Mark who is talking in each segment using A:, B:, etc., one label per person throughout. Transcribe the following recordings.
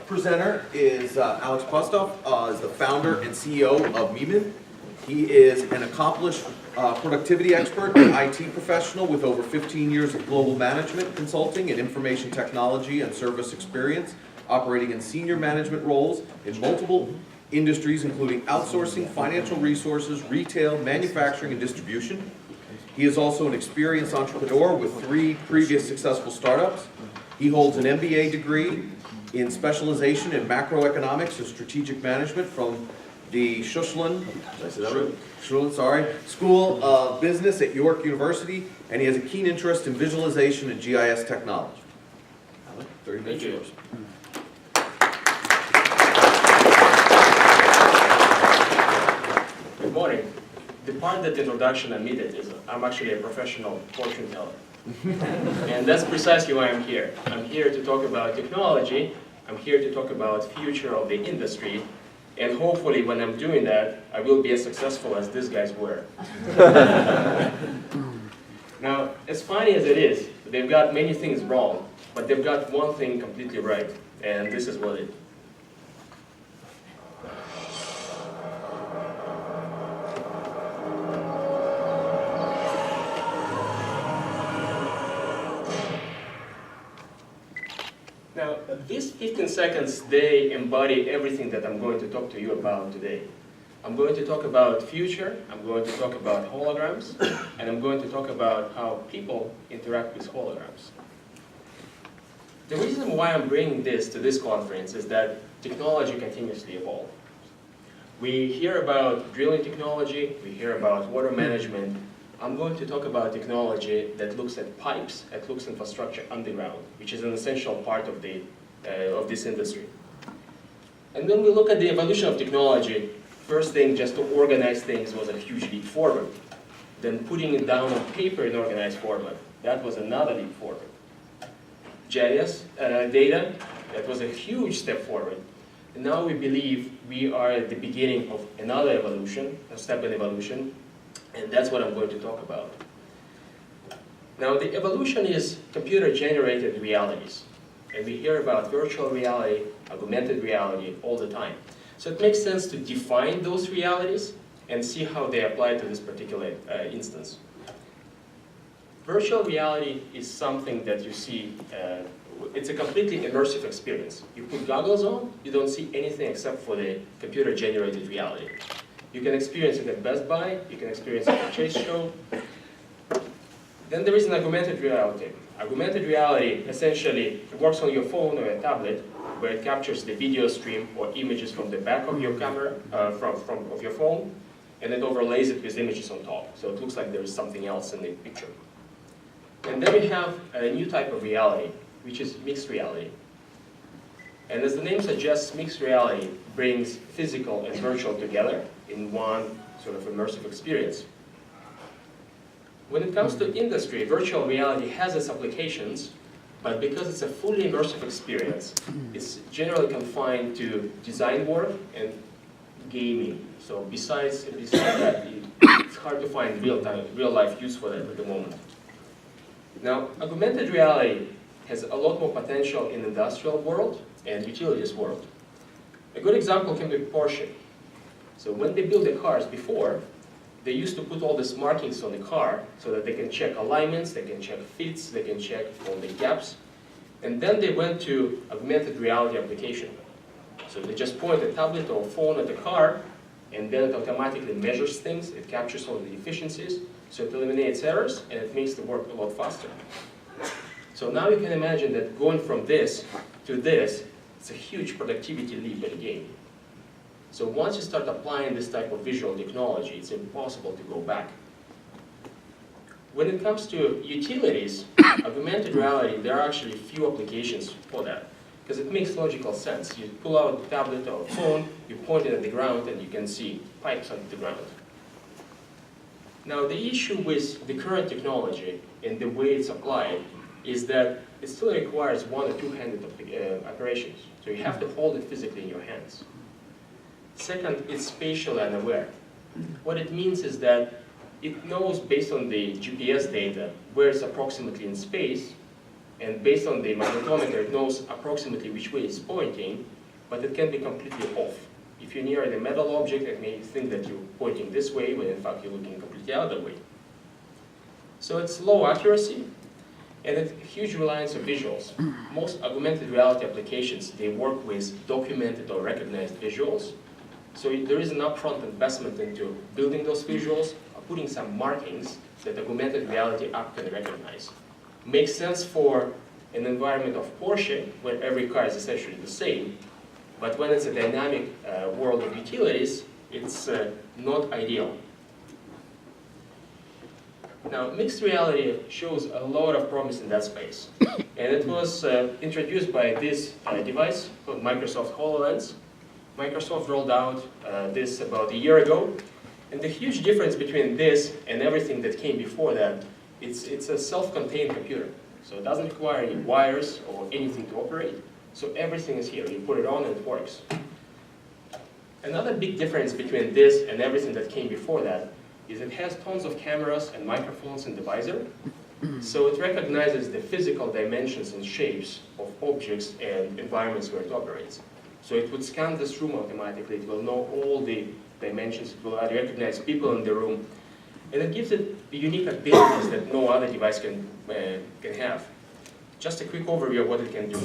A: presenter is Alex Pestov, is the founder and CEO of Miman. He is an accomplished productivity expert and IT professional with over 15 years of global management consulting and information technology and service experience, operating in senior management roles in multiple industries including outsourcing, financial resources, retail, manufacturing, and distribution. He is also an experienced entrepreneur with 3 previous successful startups. He holds an MBA degree in specialization in macroeconomics and strategic management from the School of Business at York University, and he has a keen interest in visualization and GIS technology. 30 minutes yours.
B: Good morning. The part that the introduction omitted is I'm actually a professional fortune teller. And that's precisely why I'm here. I'm here to talk about technology. I'm here to talk about future of the industry. And hopefully when I'm doing that, I will be as successful as these guys were. Now, as funny as it is, they've got many things wrong, but they've got one thing completely right. And this is what it is. Now, these 15 seconds, they embody everything that I'm going to talk to you about today. I'm going to talk about future, I'm going to talk about holograms, and I'm going to talk about how people interact with holograms. The reason why I'm bringing this to this conference is that technology continuously evolves. We hear about drilling technology, we hear about water management. I'm going to talk about technology that looks at pipes, that looks at infrastructure underground, which is an essential part of this industry. And when we look at the evolution of technology, first thing, just to organize things was a huge leap forward. Then putting it down on paper in organized format, that was another leap forward. GIS data, that was a huge step forward. And now we believe we are at the beginning of another evolution, a step in evolution, and that's what I'm going to talk about. Now, the evolution is computer-generated realities. And we hear about virtual reality, augmented reality all the time. So it makes sense to define those realities and see how they apply to this particular instance. Virtual reality is something that you see, it's a completely immersive experience. You put goggles on, you don't see anything except for the computer-generated reality. You can experience it at Best Buy, you can experience it at Chase Show. Then there is an augmented reality. Augmented reality essentially works on your phone or a tablet, where it captures the video stream or images from the back of your camera, of your phone, and it overlays it with images on top. So it looks like there is something else in the picture. And then we have a new type of reality, which is mixed reality. And as the name suggests, mixed reality brings physical and virtual together in one sort of immersive experience. When it comes to industry, virtual reality has its applications, but because it's a fully immersive experience, it's generally confined to design work and gaming. So besides that, it's hard to find real-life use for that at the moment. Now, augmented reality has a lot more potential in the industrial world and utilities world. A good example can be Porsche. So when they built the cars before, they used to put all these markings on the car so that they can check alignments, they can check fits, they can check all the gaps. And then they went to augmented reality application. So they just point a tablet or phone at the car, and then it automatically measures things, it captures all the efficiencies, so it eliminates errors, and it makes the work a lot faster. So now you can imagine that going from this to this, it's a huge productivity leap in the game. So once you start applying this type of visual technology, it's impossible to go back. When it comes to utilities, augmented reality, there are actually few applications for that, because it makes logical sense. You pull out a tablet or a phone, you point it at the ground, and you can see pipes under the ground. Now, the issue with the current technology and the way it's applied is that it still requires one- or two-handed operations. So you have to hold it physically in your hands. Second, it's spatially unaware. What it means is that it knows, based on the GPS data, where it's approximately in space, and based on the magnetometer, it knows approximately which way it's pointing, but it can be completely off. If you're near a metal object, it may think that you're pointing this way, when in fact you're looking completely the other way. So it's low accuracy, and it's huge reliance on visuals. Most augmented reality applications, they work with documented or recognized visuals. So there is an upfront investment into building those visuals, or putting some markings that augmented reality app can recognize. Makes sense for an environment of Porsche, where every car is essentially the same, but when it's a dynamic world of utilities, it's not ideal. Now, mixed reality shows a lot of promise in that space. And it was introduced by this device called Microsoft HoloLens. Microsoft rolled out this about a year ago. And the huge difference between this and everything that came before that, it's a self-contained computer. So it doesn't require any wires or anything to operate. So everything is here. You put it on and it works. Another big difference between this and everything that came before that is it has tons of cameras and microphones in the visor. So it recognizes the physical dimensions and shapes of objects and environments where it operates. So it would scan this room automatically. It will know all the dimensions. It will recognize people in the room. And it gives it unique abilities that no other device can have. Just a quick overview of what it can do.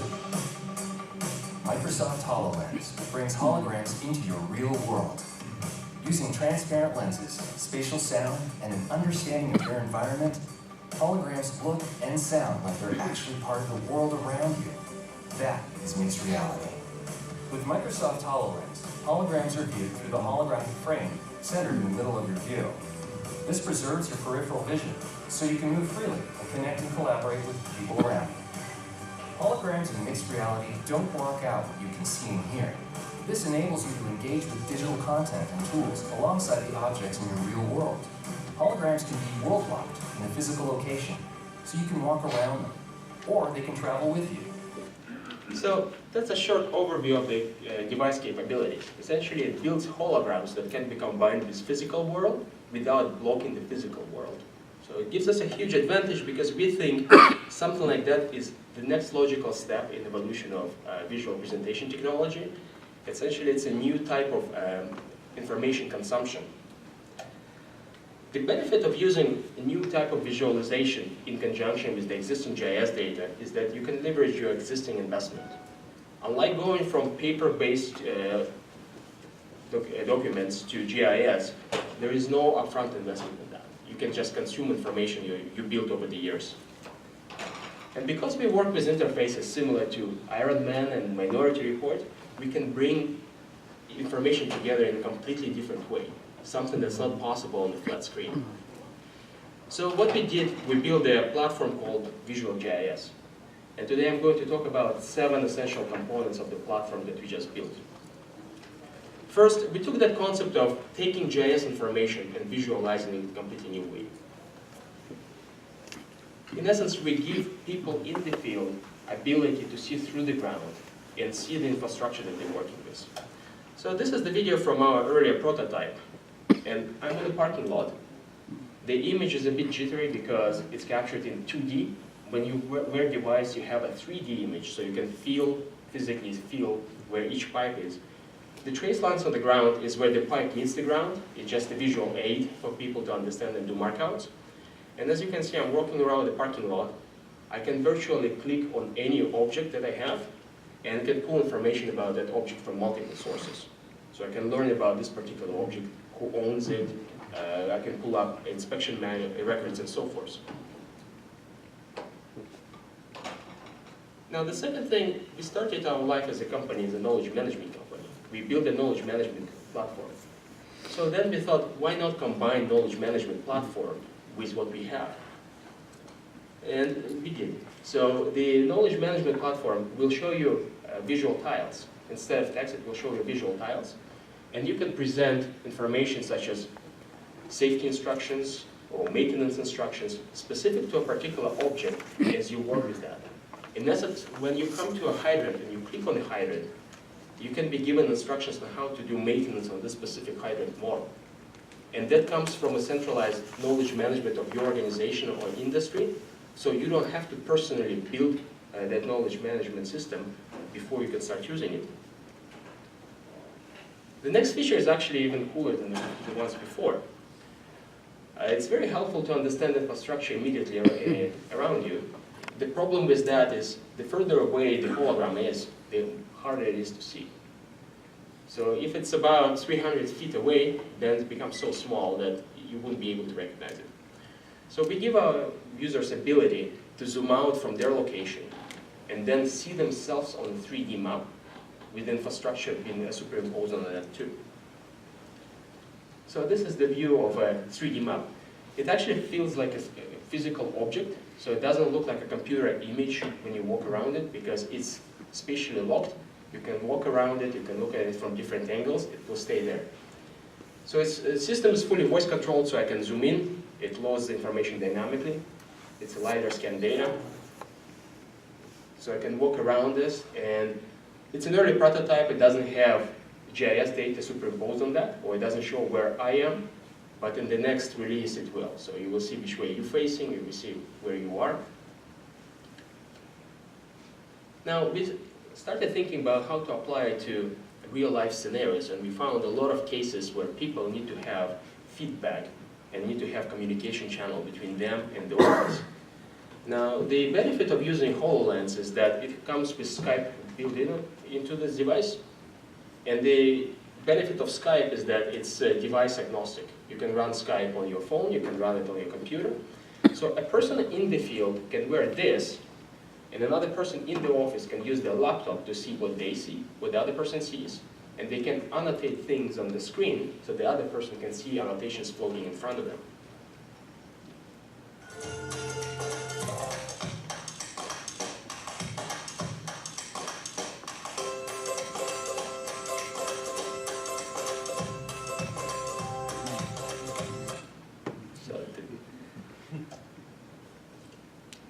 C: Microsoft HoloLens brings holograms into your real world. Using transparent lenses, spatial sound, and an understanding of your environment, holograms look and sound like they're actually part of the world around you. That is mixed reality. With Microsoft HoloLens, holograms are viewed through the holographic frame centered in the middle of your view. This preserves your peripheral vision, so you can move freely and connect and collaborate with the people around you. Holograms in mixed reality don't block out what you can see and hear. This enables you to engage with digital content and tools alongside the objects in your real world. Holograms can be world-locked in a physical location, so you can walk around them, or they can travel with you.
B: So that's a short overview of the device capabilities. Essentially, it builds holograms that can be combined with physical world without blocking the physical world. So it gives us a huge advantage because we think something like that is the next logical step in evolution of visual presentation technology. Essentially, it's a new type of information consumption. The benefit of using a new type of visualization in conjunction with the existing GIS data is that you can leverage your existing investment. Unlike going from paper-based documents to GIS, there is no upfront investment in that. You can just consume information you built over the years. And because we work with interfaces similar to Iron Man and Minority Report, we can bring information together in a completely different way, something that's not possible on the flat screen. So what we did, we built a platform called Visual GIS. And today I'm going to talk about 7 essential components of the platform that we just built. First, we took that concept of taking GIS information and visualizing it in a completely new way. In essence, we give people in the field ability to see through the ground and see the infrastructure that they're working with. So this is the video from our earlier prototype. And I'm in the parking lot. The image is a bit jittery because it's captured in 2D. When you wear a device, you have a 3D image, so you can physically feel where each pipe is. The trace lines on the ground is where the pipe meets the ground. It's just a visual aid for people to understand and do markouts. And as you can see, I'm walking around the parking lot. I can virtually click on any object that I have and can pull information about that object from multiple sources. So I can learn about this particular object, who owns it. I can pull up inspection manual records and so forth. Now the second thing, we started our life as a company as a knowledge management company. We built a knowledge management platform. So then we thought, why not combine knowledge management platform with what we have? And we did. So the knowledge management platform will show you visual tiles. Instead of text, it will show you visual tiles. And you can present information such as safety instructions or maintenance instructions specific to a particular object as you work with that. In essence, when you come to a hydrant and you click on the hydrant, you can be given instructions on how to do maintenance on this specific hydrant model. And that comes from a centralized knowledge management of your organization or industry, so you don't have to personally build that knowledge management system before you can start using it. The next feature is actually even cooler than the ones before. It's very helpful to understand the infrastructure immediately around you. The problem with that is the further away the hologram is, the harder it is to see. So if it's about 300 feet away, then it becomes so small that you wouldn't be able to recognize it. So we give our users ability to zoom out from their location and then see themselves on a 3D map with infrastructure being superimposed on that too. So this is the view of a 3D map. It actually feels like a physical object, so it doesn't look like a computer image when you walk around it because it's spatially locked. You can walk around it, you can look at it from different angles, it will stay there. So its system is fully voice controlled, so I can zoom in, it loads the information dynamically. It's a LiDAR scan data. So I can walk around this, and it's an early prototype, it doesn't have GIS data superimposed on that, or it doesn't show where I am, but in the next release it will. So you will see which way you're facing, you will see where you are. Now, we started thinking about how to apply it to real-life scenarios, and we found a lot of cases where people need to have feedback and need to have communication channel between them and the office. Now, the benefit of using HoloLens is that it comes with Skype built into this device, and the benefit of Skype is that it's device agnostic. You can run Skype on your phone, you can run it on your computer. So a person in the field can wear this, and another person in the office can use their laptop to see what they see, what the other person sees, and they can annotate things on the screen so the other person can see annotations floating in front of them.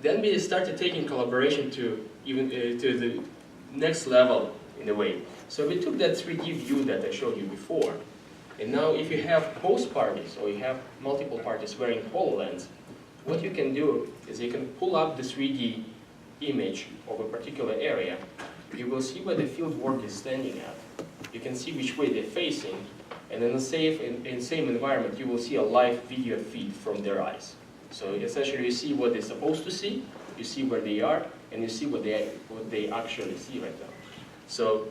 B: Then we started taking collaboration to even to the next level in a way. So we took that 3D view that I showed you before, and now if you have both parties or you have multiple parties wearing HoloLens, what you can do is you can pull up the 3D image of a particular area. You will see where the field work is standing at. You can see which way they're facing, and in the same environment, you will see a live video feed from their eyes. So essentially, you see what they're supposed to see, you see where they are, and you see what they actually see right now. So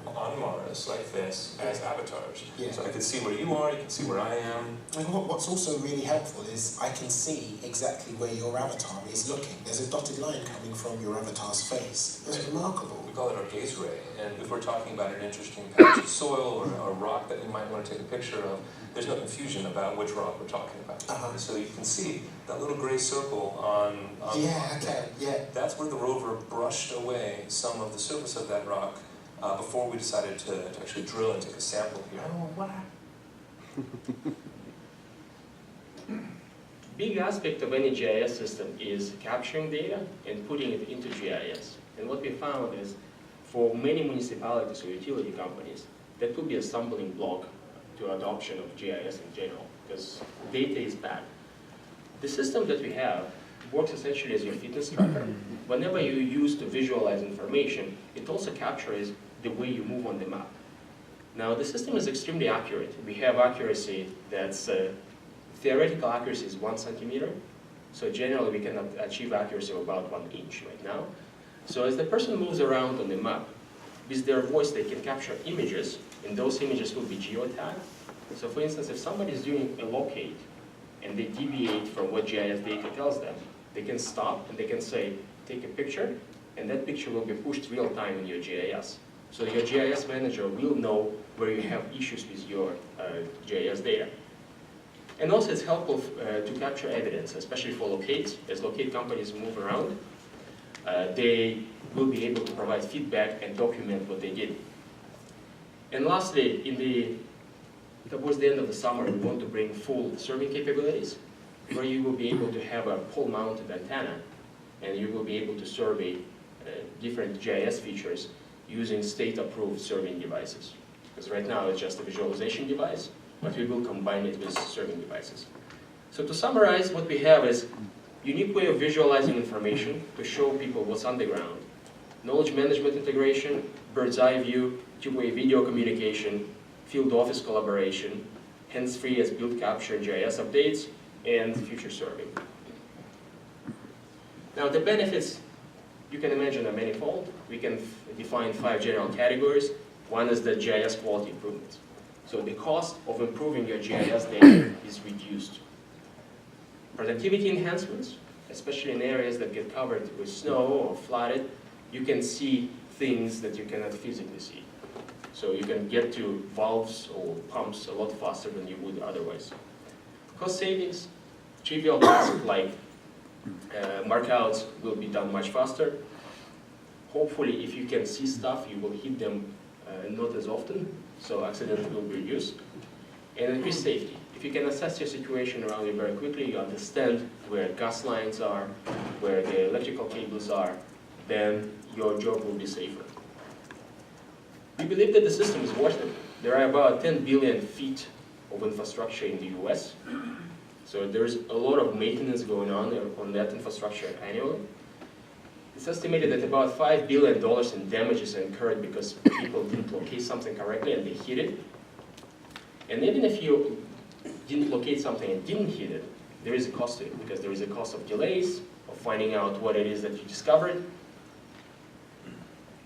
D: on Mars, like this, as avatars.
E: Yeah.
D: So I can see where you are, you can see where I am.
E: And what's also really helpful is I can see exactly where your avatar is looking. There's a dotted line coming from your avatar's face. That's remarkable.
D: We call it our gaze ray. And if we're talking about an interesting patch of soil or a rock that we might want to take a picture of, there's no confusion about which rock we're talking about. So you can see that little gray circle on
E: yeah, okay, yeah.
D: That's where the rover brushed away some of the surface of that rock before we decided to actually drill and take a sample here.
E: Oh, wow.
B: big aspect of any GIS system is capturing data and putting it into GIS. And what we found is for many municipalities or utility companies, that could be a stumbling block to adoption of GIS in general, because data is bad. The system that we have works essentially as your fitness tracker. Whenever you use to visualize information, it also captures the way you move on the map. Now, the system is extremely accurate. We have accuracy that's, theoretical accuracy is 1 centimeter. So generally, we can achieve accuracy of about 1 inch right now. So as the person moves around on the map, with their voice, they can capture images, and those images will be geotagged. So for instance, if somebody is doing a locate, and they deviate from what GIS data tells them, they can stop and they can say, take a picture, and that picture will be pushed real time in your GIS. So your GIS manager will know where you have issues with your GIS data. And also it's helpful to capture evidence, especially for locates. As locate companies move around, they will be able to provide feedback and document what they did. And lastly, towards the end of the summer, we want to bring full serving capabilities, where you will be able to have a pole-mounted antenna, and you will be able to survey different GIS features using state-approved serving devices. Because right now it's just a visualization device, but we will combine it with serving devices. So to summarize, what we have is a unique way of visualizing information to show people what's on the ground. knowledge management integration, bird's eye view, two-way video communication, field office collaboration, hands-free as build capture, GIS updates, and future serving. Now the benefits, you can imagine, are manifold. We can define 5 general categories. One is the GIS quality improvements. So the cost of improving your GIS data is reduced. Productivity enhancements, especially in areas that get covered with snow or flooded, you can see things that you cannot physically see. So you can get to valves or pumps a lot faster than you would otherwise. Cost savings, trivial tasks like markouts will be done much faster. Hopefully, if you can see stuff, you will hit them not as often, so accidents will be reduced. And increased safety. If you can assess your situation around you very quickly, you understand where gas lines are, where the electrical cables are, then your job will be safer. We believe that the system is worth it. There are about 10 billion feet of infrastructure in the US. So there's a lot of maintenance going on that infrastructure annually. It's estimated that about $5 billion in damages are incurred because people didn't locate something correctly and they hit it. And even if you didn't locate something and didn't hit it, there is a cost to it, because there is a cost of delays, of finding out what it is that you discovered.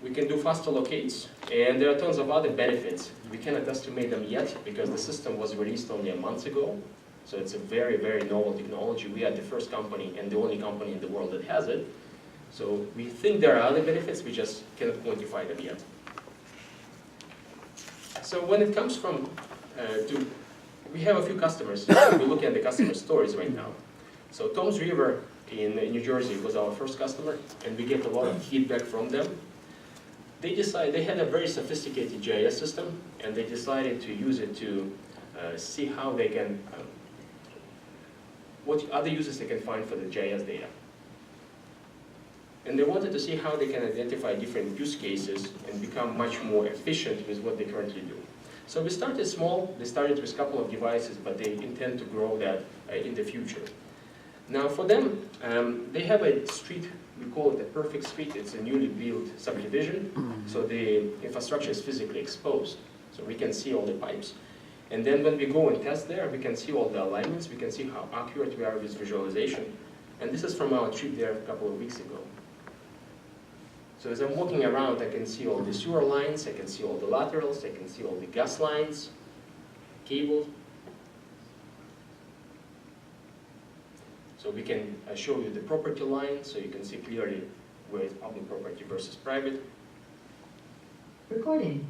B: We can do faster locates, and there are tons of other benefits. We cannot estimate them yet because the system was released only a month ago. So it's a very, very novel technology. We are the first company and the only company in the world that has it. So we think there are other benefits, we just cannot quantify them yet. So when it comes we have a few customers. We're looking at the customer stories right now. So Tom's River in New Jersey was our first customer, and we get a lot of feedback from them. They had a very sophisticated GIS system, and they decided to use it to see how they can, what other uses they can find for the GIS data. And they wanted to see how they can identify different use cases and become much more efficient with what they currently do. So we started small. They started with a couple of devices, but they intend to grow that in the future. Now for them, they have a street, we call it a perfect street. It's a newly built subdivision, so the infrastructure is physically exposed. So we can see all the pipes. And then when we go and test there, we can see all the alignments. We can see how accurate we are with visualization. And this is from our trip there a couple of weeks ago. So as I'm walking around, I can see all the sewer lines, I can see all the laterals, I can see all the gas lines, cables. So we can show you the property line, so you can see clearly where it's public property versus private.
F: Recording.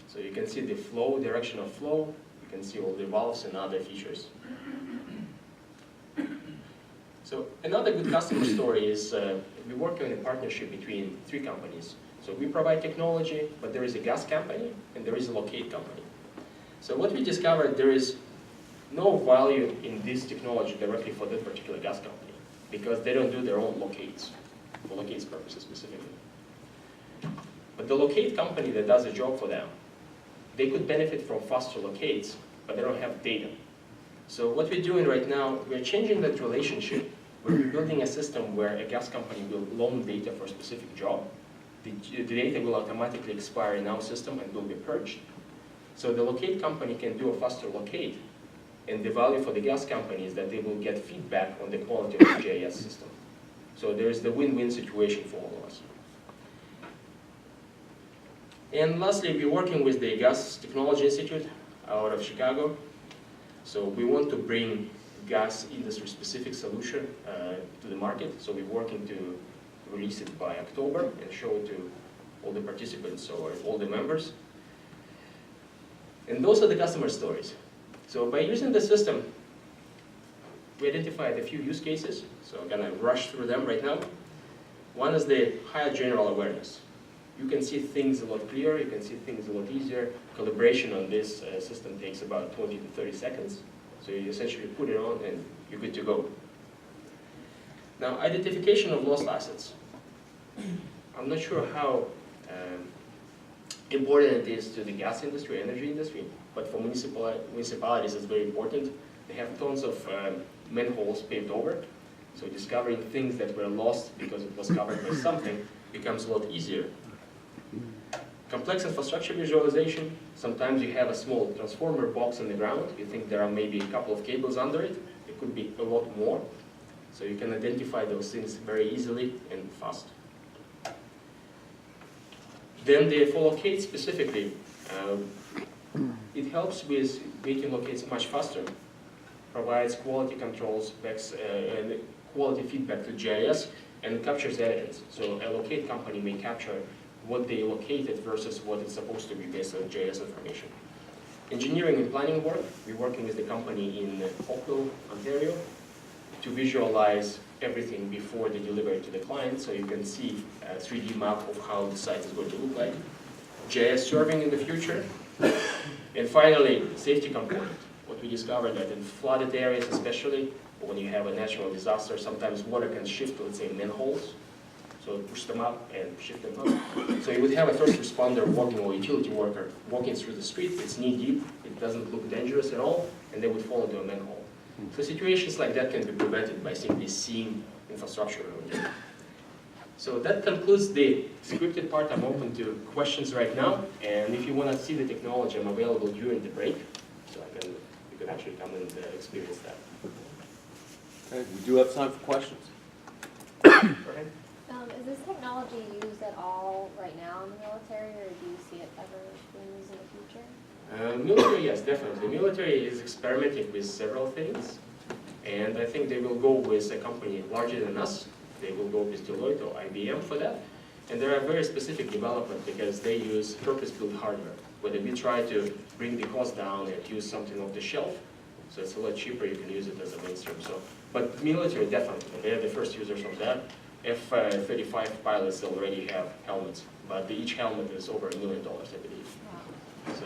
B: So you can see the flow, direction of flow, you can see all the valves and other features. So another good customer story is we work in a partnership between 3 companies. So we provide technology, but there is a gas company and there is a locate company. So what we discovered, there is no value in this technology directly for that particular gas company because they don't do their own locates, for locates purposes specifically. But the locate company that does a job for them, they could benefit from faster locates, but they don't have data. So what we're doing right now, we're changing that relationship. We're building a system where a gas company will loan data for a specific job. The data will automatically expire in our system and will be purged. So the locate company can do a faster locate, and the value for the gas company is that they will get feedback on the quality of the GIS system. So there's the win-win situation for all of us. And lastly, we're working with the Gas Technology Institute out of Chicago. So we want to bring gas industry-specific solution to the market. So we're working to release it by October and show it to all the participants or all the members. And those are the customer stories. So by using the system, we identified a few use cases. So I'm gonna rush through them right now. One is the higher general awareness. You can see things a lot clearer, you can see things a lot easier. Calibration on this system takes about 20 to 30 seconds. So you essentially put it on and you're good to go. Now, identification of lost assets. I'm not sure how important it is to the gas industry, energy industry, but for municipalities it's very important. They have tons of manholes paved over, so discovering things that were lost because it was covered by something becomes a lot easier. Complex infrastructure visualization, sometimes you have a small transformer box on the ground, you think there are maybe a couple of cables under it, it could be a lot more. So you can identify those things very easily and fast. Then the locate specifically, it helps with making locates much faster, provides quality controls, and quality feedback to GIS, and captures evidence. So a locate company may capture what they located versus what it's supposed to be based on GIS information. Engineering and planning work, we're working with the company in Oakville, Ontario, to visualize everything before they deliver it to the client, so you can see a 3D map of how the site is going to look like. GIS serving in the future. And finally, safety component. What we discovered that in flooded areas especially, when you have a natural disaster, sometimes water can shift, let's say, manholes. So push them up and shift them up. So you would have a first responder walking or utility worker walking through the street, it's knee deep, it doesn't look dangerous at all, and they would fall into a manhole. So situations like that can be prevented by simply seeing infrastructure over there. So that concludes the scripted part. I'm open to questions right now, and if you want to see the technology, I'm available during the break, so you can actually come and experience that.
A: Okay, we do have time for questions.
B: Go ahead.
F: Is this technology used at all right now in the military, or do you see it ever being used in the future?
B: Military, yes, definitely. Military is experimenting with several things, and I think they will go with a company larger than us. They will go with Deloitte or IBM for that. And there are very specific development because they use purpose-built hardware, whether we try to bring the cost down and use something off the shelf, so it's a lot cheaper, you can use it as a mainstream. So, but military, definitely, they're the first users of that. F-35 pilots already have helmets, but each helmet is over $1 million, I believe.
F: Wow.
B: So,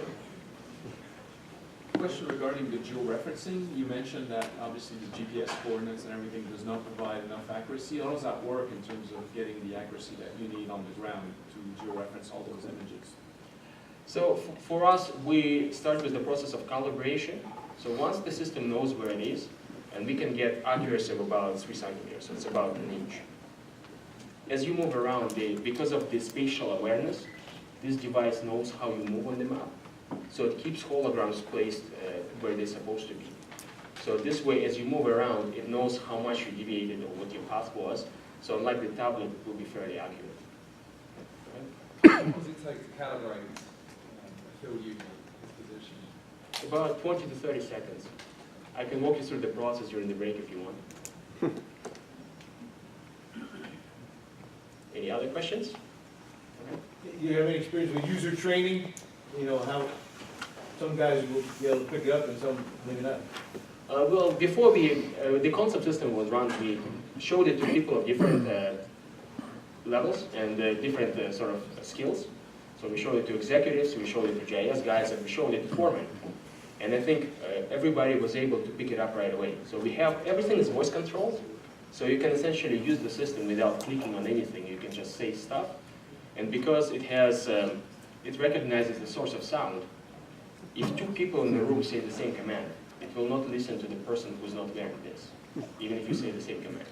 G: Question regarding the georeferencing. You mentioned that obviously the GPS coordinates and everything does not provide enough accuracy. How does that work in terms of getting the accuracy that you need on the ground to georeference all those images?
B: so for us, we start with the process of calibration. So once the system knows where it is, and we can get accuracy of about 3 centimeters, so it's about 1 inch. As you move around, because of the spatial awareness, this device knows how you move on the map. So it keeps holograms placed where they're supposed to be. So this way, as you move around, it knows how much you deviated or what your path was. So unlike the tablet, it will be fairly accurate.
H: How long does it take to calibrate a field unit, its position?
B: About 20 to 30 seconds. I can walk you through the process during the break if you want. Any other questions?
I: You have any experience with user training? You know, how some guys will be able to pick it up and some maybe not?
B: Well, before the concept system was run, we showed it to people of different levels and different sort of skills. So we showed it to executives, we showed it to GIS guys, and we showed it to foremen. And I think everybody was able to pick it up right away. So we have, everything is voice controlled. So you can essentially use the system without clicking on anything. You can just say stuff. And because it has, it recognizes the source of sound, if 2 people in the room say the same command, it will not listen to the person who's not wearing this, even if you say the same command.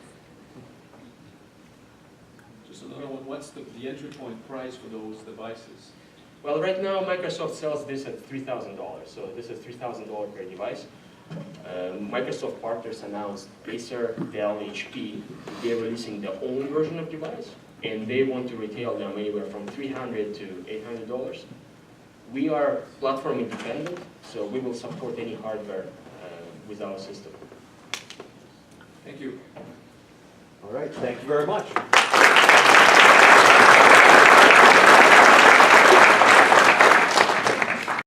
G: Just another one, what's the entry point price for those devices?
B: Well, right now, Microsoft sells this at $3,000. So this is $3,000 per device. Microsoft partners announced Acer, Dell, HP. They're releasing their own version of device, and they want to retail them anywhere from $300 to $800. We are platform independent, so we will support any hardware with our system.
G: Thank you.
A: All right, thank you very much.